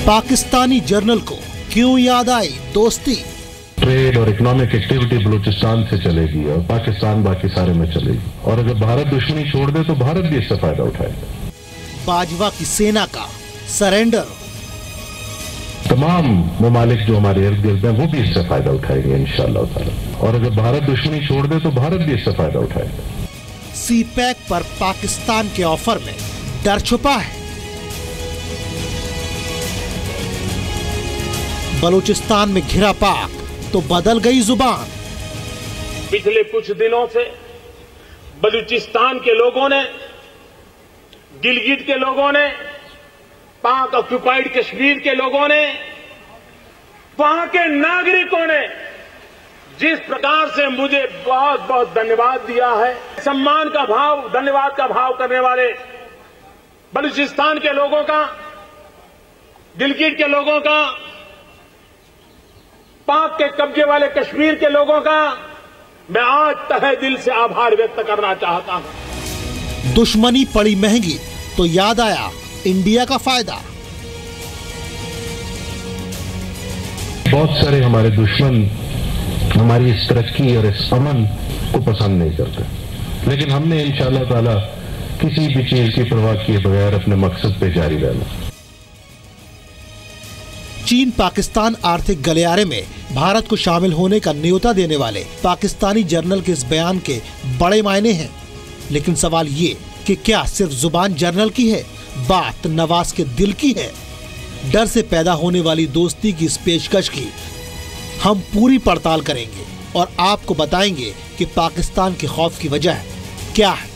Pakistani journal को क्यों याद आई दोस्ती? ट्रेड और इकोनॉमिक एक्टिविटी बलूचिस्तान से चलेगी और पाकिस्तान बाकी सारे में चलेगी, और अगर भारत दुश्मनी छोड़ दे तो भारत भी इससे फायदा उठाएगा। बाजवा की सेना का सरेंडर, तमाम ममालिक जो हमारे इर्द गिर्द हैं वो भी इससे फायदा उठाएंगे इंशाअल्लाह ताला, और अगर भारत दुश्मनी छोड़ दे तो भारत भी इससे फायदा उठाएगा। सी पैक पर पाकिस्तान के ऑफर में डर छुपा है। बलूचिस्तान में घिरा पाक तो बदल गई जुबान। पिछले कुछ दिनों से बलूचिस्तान के लोगों ने, गिलगित के लोगों ने, पाक ऑक्युपाइड कश्मीर के लोगों ने, वहां के नागरिकों ने जिस प्रकार से मुझे बहुत बहुत धन्यवाद दिया है, सम्मान का भाव, धन्यवाद का भाव करने वाले बलूचिस्तान के लोगों का, गिलगित के लोगों का, पाक के कब्जे वाले कश्मीर के लोगों का मैं आज तहे दिल से आभार व्यक्त करना चाहता हूं। दुश्मनी पड़ी महंगी तो याद आया इंडिया का फायदा। बहुत सारे हमारे दुश्मन हमारी इस तरक्की और इस अमन को पसंद नहीं करते, लेकिन हमने इंशाअल्लाह ताला किसी भी चीज की परवाह किए बगैर अपने मकसद पे जारी रहना। चीन पाकिस्तान आर्थिक गलियारे में भारत को शामिल होने का न्योता देने वाले पाकिस्तानी जर्नल के इस बयान के बड़े मायने हैं, लेकिन सवाल ये कि क्या सिर्फ जुबान जर्नल की है, बात नवाज के दिल की है? डर से पैदा होने वाली दोस्ती की इस पेशकश की हम पूरी पड़ताल करेंगे और आपको बताएंगे कि पाकिस्तान के खौफ की वजह क्या है।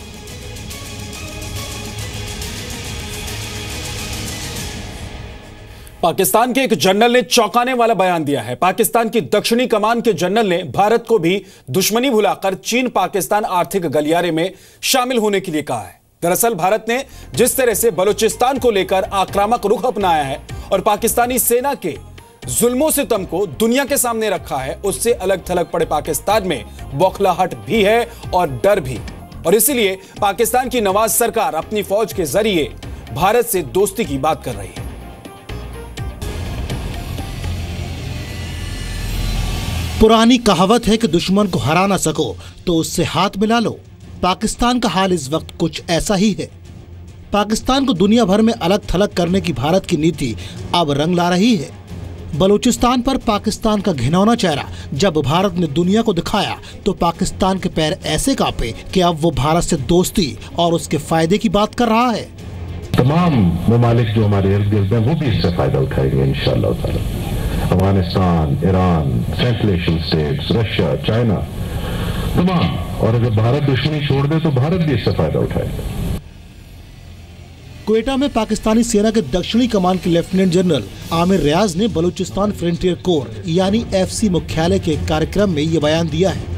पाकिस्तान के एक जनरल ने चौंकाने वाला बयान दिया है। पाकिस्तान की दक्षिणी कमान के जनरल ने भारत को भी दुश्मनी भुलाकर चीन पाकिस्तान आर्थिक गलियारे में शामिल होने के लिए कहा है। दरअसल भारत ने जिस तरह से बलूचिस्तान को लेकर आक्रामक रुख अपनाया है और पाकिस्तानी सेना के जुल्मों सितम को दुनिया के सामने रखा है, उससे अलग थलग पड़े पाकिस्तान में बौखलाहट भी है और डर भी, और इसीलिए पाकिस्तान की नवाज सरकार अपनी फौज के जरिए भारत से दोस्ती की बात कर रही है। पुरानी कहावत है कि दुश्मन को हरा ना सको तो उससे हाथ मिला लो। पाकिस्तान का हाल इस वक्त कुछ ऐसा ही है। पाकिस्तान को दुनिया भर में अलग थलग करने की भारत की नीति अब रंग ला रही है। बलूचिस्तान पर पाकिस्तान का घिनौना चेहरा जब भारत ने दुनिया को दिखाया तो पाकिस्तान के पैर ऐसे कांपे कि अब वो भारत से दोस्ती और उसके फायदे की बात कर रहा है। तमाम ममालिक जो हमारे इर्द गिर्द हैं वो भी इससे फायदा उठाएंगे इंशाअल्लाह ताला। Afghanistan, Iran, central Asian states, Russia, China, तमाम, और अगर भारत दुश्मनी छोड़ दे तो भारत भी इससे फायदा उठाएगा। क्वेटा में पाकिस्तानी सेना के दक्षिणी कमान के लेफ्टिनेंट जनरल आमिर रियाज ने बलूचिस्तान फ्रंटियर कोर यानी एफसी मुख्यालय के कार्यक्रम में ये बयान दिया है।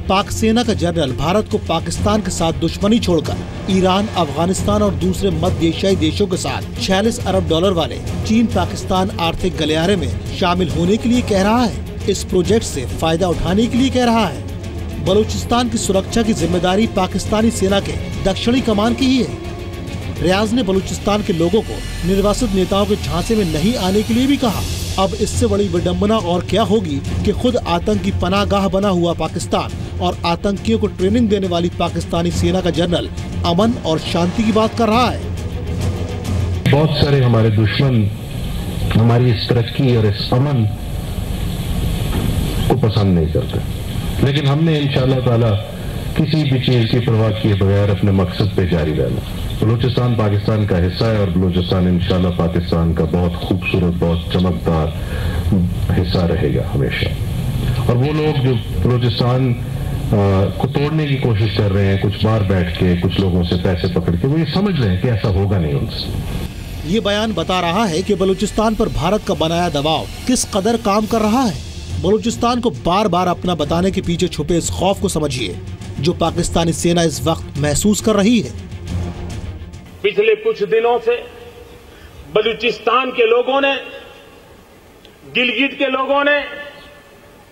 पाक सेना का जनरल भारत को पाकिस्तान के साथ दुश्मनी छोड़कर ईरान, अफगानिस्तान और दूसरे मध्य एशियाई देशों के साथ $46 अरब वाले चीन पाकिस्तान आर्थिक गलियारे में शामिल होने के लिए कह रहा है। इस प्रोजेक्ट से फायदा उठाने के लिए कह रहा है। बलूचिस्तान की सुरक्षा की जिम्मेदारी पाकिस्तानी सेना के दक्षिणी कमान की ही है। रियाज ने बलूचिस्तान के लोगों को निर्वासित नेताओं के झांसे में नहीं आने के लिए भी कहा। अब इससे बड़ी विडंबना और क्या होगी कि खुद आतंकी पनाहगाह बना हुआ पाकिस्तान और आतंकियों को ट्रेनिंग देने वाली पाकिस्तानी सेना का जनरल अमन और शांति की बात कर रहा है। बहुत सारे हमारे दुश्मन हमारी इस तरक्की और इस अमन को पसंद नहीं करते, लेकिन हमने इंशाअल्लाह ताला किसी भी चीज की परवाह किए बगैर अपने मकसद पे जारी रहना। बलूचिस्तान पाकिस्तान का हिस्सा है और बलूचिस्तान इंशाअल्लाह पाकिस्तान का बहुत खूबसूरत, बहुत चमकदार हिस्सा रहेगा हमेशा। और वो लोग जो बलूचिस्तान को तोड़ने की कोशिश कर रहे हैं, कुछ बाहर बैठ के कुछ लोगों से पैसे पकड़ के, वो ये समझ रहे हैं कि ऐसा होगा नहीं उनसे। ये बयान बता रहा है कि बलूचिस्तान पर भारत का बनाया दबाव किस कदर काम कर रहा है। बलूचिस्तान को बार बार अपना बताने के पीछे छुपे इस खौफ को समझिए जो पाकिस्तानी सेना इस वक्त महसूस कर रही है। पिछले कुछ दिनों से बलूचिस्तान के लोगों ने, गिलगित के लोगों ने,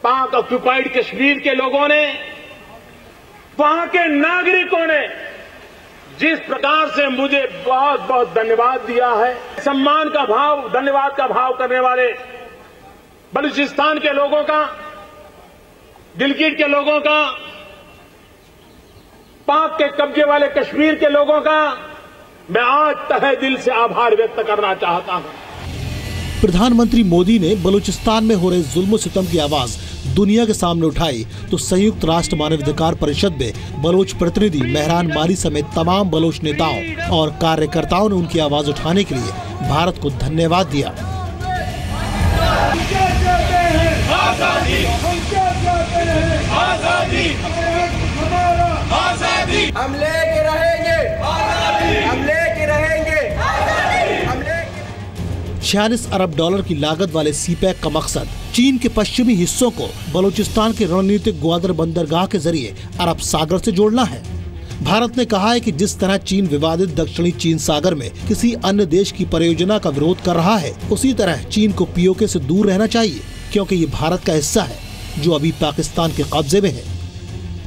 पाक ऑक्युपाइड कश्मीर के लोगों ने, वहां के नागरिकों ने जिस प्रकार से मुझे बहुत बहुत धन्यवाद दिया है, सम्मान का भाव, धन्यवाद का भाव करने वाले बलूचिस्तान के लोगों का, गिलगिट के लोगों का, पाक के कब्जे वाले कश्मीर के लोगों का मैं आज तहे दिल से आभार व्यक्त करना चाहता हूं। प्रधानमंत्री मोदी ने बलूचिस्तान में हो रहे जुल्म सितम की आवाज दुनिया के सामने उठाई तो संयुक्त राष्ट्र मानवाधिकार परिषद में बलोच प्रतिनिधि मेहरान मारी समेत तमाम बलोच नेताओं और कार्यकर्ताओं ने उनकी आवाज उठाने के लिए भारत को धन्यवाद दिया। हम लेके रहेंगे, हम लेके रहेंगे। 46 अरब डॉलर की लागत वाले सीपैक का मकसद चीन के पश्चिमी हिस्सों को बलूचिस्तान के रणनीतिक ग्वादर बंदरगाह के जरिए अरब सागर से जोड़ना है। भारत ने कहा है कि जिस तरह चीन विवादित दक्षिणी चीन सागर में किसी अन्य देश की परियोजना का विरोध कर रहा है, उसी तरह चीन को पीओके से दूर रहना चाहिए, क्योंकि ये भारत का हिस्सा है जो अभी पाकिस्तान के कब्जे में है।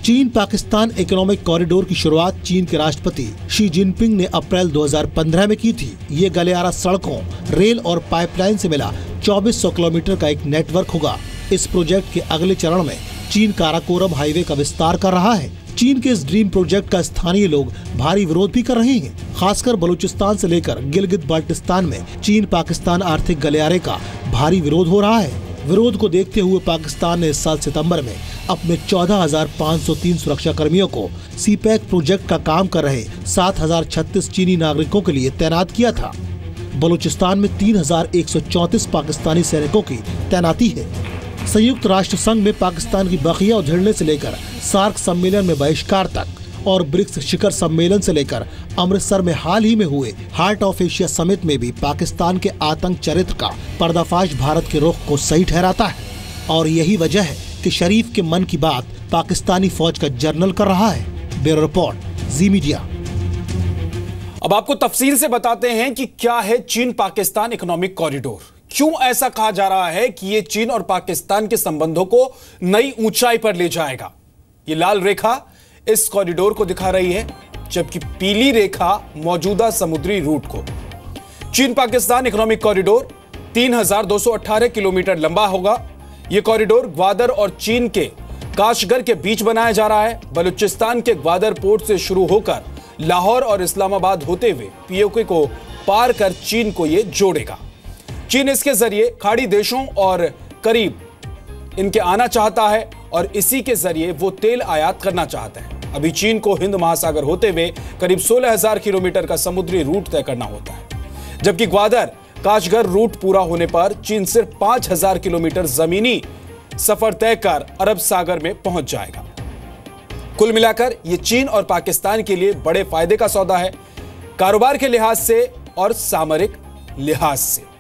चीन पाकिस्तान इकोनॉमिक कॉरिडोर की शुरुआत चीन के राष्ट्रपति शी जिनपिंग ने अप्रैल 2015 में की थी। ये गलियारा सड़कों, रेल और पाइपलाइन से मिला 2400 किलोमीटर का एक नेटवर्क होगा। इस प्रोजेक्ट के अगले चरण में चीन काराकोरम हाईवे का विस्तार कर रहा है। चीन के इस ड्रीम प्रोजेक्ट का स्थानीय लोग भारी विरोध भी कर रहे हैं। खासकर बलूचिस्तान से लेकर गिलगित बाल्टिस्तान में चीन पाकिस्तान आर्थिक गलियारे का भारी विरोध हो रहा है। विरोध को देखते हुए पाकिस्तान ने इस साल सितंबर में अपने 14,503 सुरक्षा कर्मियों को सीपैक प्रोजेक्ट का काम कर रहे 7,036 चीनी नागरिकों के लिए तैनात किया था। बलूचिस्तान में 3,134 पाकिस्तानी सैनिकों की तैनाती है। संयुक्त राष्ट्र संघ में पाकिस्तान की बखिया उधेड़ने से लेकर सार्क सम्मेलन में बहिष्कार तक और ब्रिक्स शिखर सम्मेलन से लेकर अमृतसर में हाल ही में हुए हार्ट ऑफ एशिया समिट में भी पाकिस्तान के आतंक चरित्र का पर्दाफाश भारत के रुख को सही ठहराता है। और यही वजह है कि शरीफ के मन की बात पाकिस्तानी फौज का जर्नल कर रहा है। ब्यूरो रिपोर्ट, जी मीडिया। अब आपको तफसील से बताते हैं कि क्या है चीन पाकिस्तान इकोनॉमिक कॉरिडोर। क्यों ऐसा कहा जा रहा है कि यह चीन और पाकिस्तान के संबंधों को नई ऊंचाई पर ले जाएगा। ये लाल रेखा इस कॉरिडोर को दिखा रही है, जबकि पीली रेखा मौजूदा समुद्री रूट को। चीन पाकिस्तान इकोनॉमिक कॉरिडोर 3,218 किलोमीटर लंबा होगा। यह कॉरिडोर ग्वादर और चीन के काशगर के बीच बनाया जा रहा है। बलूचिस्तान के ग्वादर पोर्ट से शुरू होकर लाहौर और इस्लामाबाद होते हुए पीओके को पार कर चीन को यह जोड़ेगा। चीन इसके जरिए खाड़ी देशों और करीब इनके आना चाहता है और इसी के जरिए वो तेल आयात करना चाहता है। अभी चीन को हिंद महासागर होते हुए करीब 16,000 किलोमीटर का समुद्री रूट तय करना होता है, जबकि ग्वादर काशगर रूट पूरा होने पर चीन सिर्फ 5,000 किलोमीटर जमीनी सफर तय कर अरब सागर में पहुंच जाएगा। कुल मिलाकर यह चीन और पाकिस्तान के लिए बड़े फायदे का सौदा है, कारोबार के लिहाज से और सामरिक लिहाज से।